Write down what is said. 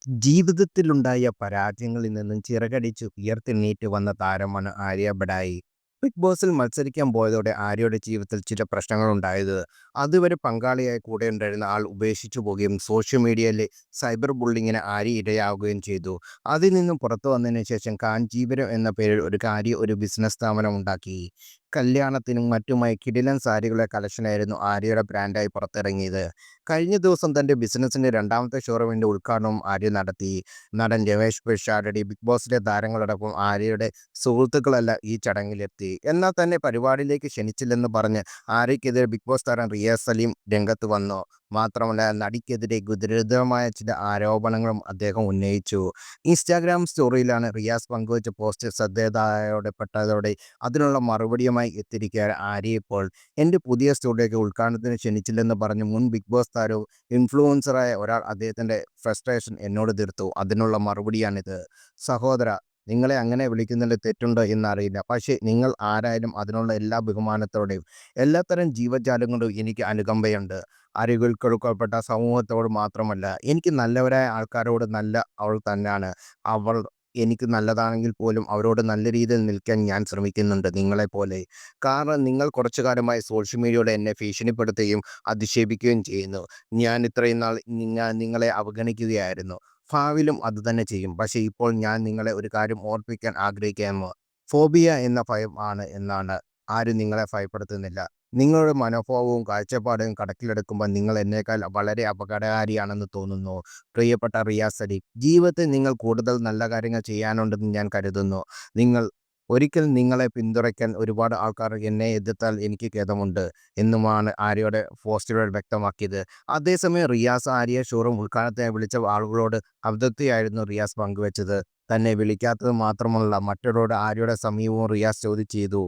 ജീവിതത്തിലുണ്ടായ പരാജയങ്ങളിൽ നിന്നും ചിറകടിച്ച് ഉയർത്തെഴുന്നേറ്റ് വന്ന താരമാണ് ആര്യ ബഡായി. ബിഗ് ബോസിൽ മത്സരിക്കാൻ പോയതോടെ ആര്യയുടെ ജീവിതത്തിൽ ചില പ്രശ്നങ്ങളുണ്ടായത്. അതുവരെ പങ്കാളിയായി കൂടെയുണ്ടായിരുന്ന ആൾ ഉപേക്ഷിച്ചു പോവുകയും സോഷ്യൽ മീഡിയയിലെ സൈബർ ബുള്ളിങ്ങിന് ആര്യ ഇരയാവുകയും ചെയ്തു. അതിൽ നിന്നും പുറത്തു വന്നതിന് ശേഷം കാഞ്ചീപുരം എന്ന പേരിൽ ഒരു ബിസിനസ് സ്ഥാപനം ഉണ്ടാക്കി. കല്യാണത്തിനും മറ്റുമായി കിടിലൻ സാരികളുടെ കളക്ഷനായിരുന്നു ആര്യയുടെ ബ്രാൻഡായി പുറത്തിറങ്ങിയത്. കഴിഞ്ഞ ദിവസം തൻ്റെ ബിസിനസ്സിൻ്റെ രണ്ടാമത്തെ ഷോറൂമിൻ്റെ ഉദ്ഘാടനവും ആര്യ നടത്തി. നടൻ രമേശ് പിഷാരടി, ബിഗ് ബോസിലെ താരങ്ങളടക്കം ആര്യയുടെ സുഹൃത്തുക്കളെല്ലാം ഈ ചടങ്ങിലെത്തി. എന്നാൽ തന്നെ പരിപാടിയിലേക്ക് ക്ഷണിച്ചില്ലെന്ന് പറഞ്ഞ് ആര്യയ്ക്കെതിരെ ബിഗ് ബോസ് താരം റിയ സലീം രംഗത്ത് വന്നു. മാത്രമല്ല, നടിക്കെതിരെ ഗുരുതരമായ ചില ആരോപണങ്ങളും അദ്ദേഹം ഉന്നയിച്ചു. ഇൻസ്റ്റാഗ്രാം സ്റ്റോറിയിലാണ് റിയാസ് പങ്കുവച്ച പോസ്റ്റ് ശ്രദ്ധേയതയോടെ അതിനുള്ള മറുപടിയുമായി എത്തിയിരിക്കുകയാണ് ആര്യ ഇപ്പോൾ. എൻ്റെ പുതിയ സ്റ്റുഡിയോയ്ക്ക് ഉദ്ഘാടനത്തിന് ക്ഷണിച്ചില്ലെന്ന് പറഞ്ഞ് മുൻ ബിഗ് ബോസ് താരവും ഇൻഫ്ലുവൻസറായ ഒരാൾ അദ്ദേഹത്തിൻ്റെ ഫ്രസ്ട്രേഷൻ എന്നോട് തീർത്തു. അതിനുള്ള മറുപടിയാണിത്. സഹോദര, നിങ്ങളെ അങ്ങനെ വിളിക്കുന്നതിൽ തെറ്റുണ്ടോ എന്നറിയില്ല. പക്ഷേ നിങ്ങൾ ആരായാലും അതിനുള്ള എല്ലാ ബഹുമാനത്തോടെയും എല്ലാത്തരം ജീവജാലങ്ങളോടും എനിക്ക് അനുകമ്പയുണ്ട്. അരികിൽക്കൊടുക്കപ്പെട്ട സമൂഹത്തോട് മാത്രമല്ല, എനിക്ക് നല്ലവരായ ആൾക്കാരോട് നല്ല അവൾ തന്നെയാണ്. അവൾ എനിക്ക് നല്ലതാണെങ്കിൽ പോലും അവരോട് നല്ല രീതിയിൽ നിൽക്കാൻ ഞാൻ ശ്രമിക്കുന്നുണ്ട്, നിങ്ങളെപ്പോലെ. കാരണം നിങ്ങൾ കുറച്ചു കാലമായി സോഷ്യൽ മീഡിയയോടെ എന്നെ ഭീഷണിപ്പെടുത്തുകയും അധിക്ഷേപിക്കുകയും ചെയ്യുന്നു. ഞാൻ ഇത്രയും നാൾ ഞാൻ നിങ്ങളെ അവഗണിക്കുകയായിരുന്നു. ഭാവിയിലും അതുതന്നെ ചെയ്യും. പക്ഷേ ഇപ്പോൾ ഞാൻ നിങ്ങളെ ഒരു കാര്യം ഓർപ്പിക്കാൻ ആഗ്രഹിക്കുന്നു. ഫോബിയ എന്ന ഭയം ആണ് എന്നാണ്. ആരും നിങ്ങളെ ഭയപ്പെടുത്തുന്നില്ല. നിങ്ങളുടെ മനോഭാവവും കാഴ്ചപ്പാടും കണക്കിലെടുക്കുമ്പോൾ നിങ്ങൾ എന്നേക്കാൾ വളരെ അപകടകാരിയാണെന്ന് തോന്നുന്നു. പ്രിയപ്പെട്ട റിയാസ് സലീം, ജീവിതത്തിൽ നിങ്ങൾ കൂടുതൽ നല്ല കാര്യങ്ങൾ ചെയ്യാനുണ്ടെന്ന് ഞാൻ കരുതുന്നു. നിങ്ങൾ ഒരിക്കൽ നിങ്ങളെ പിന്തുണയ്ക്കാൻ ഒരുപാട് ആൾക്കാർ എന്നെ എതിർത്താൽ എനിക്ക് ഖേദമുണ്ട് എന്നുമാണ് ആര്യയുടെ പോസ്റ്റിലൂടെ വ്യക്തമാക്കിയത്. അതേസമയം റിയാസ് ആര്യ ഷോറൂം ഉദ്ഘാടനത്തിനായി വിളിച്ച ആളുകളോട് അതൃപ്തിയായിരുന്നു റിയാസ് പങ്കുവച്ചത്. തന്നെ വിളിക്കാത്തത് മാത്രമല്ല, മറ്റവരോട് ആര്യയുടെ സമീപവും റിയാസ് ചോദ്യം ചെയ്തു.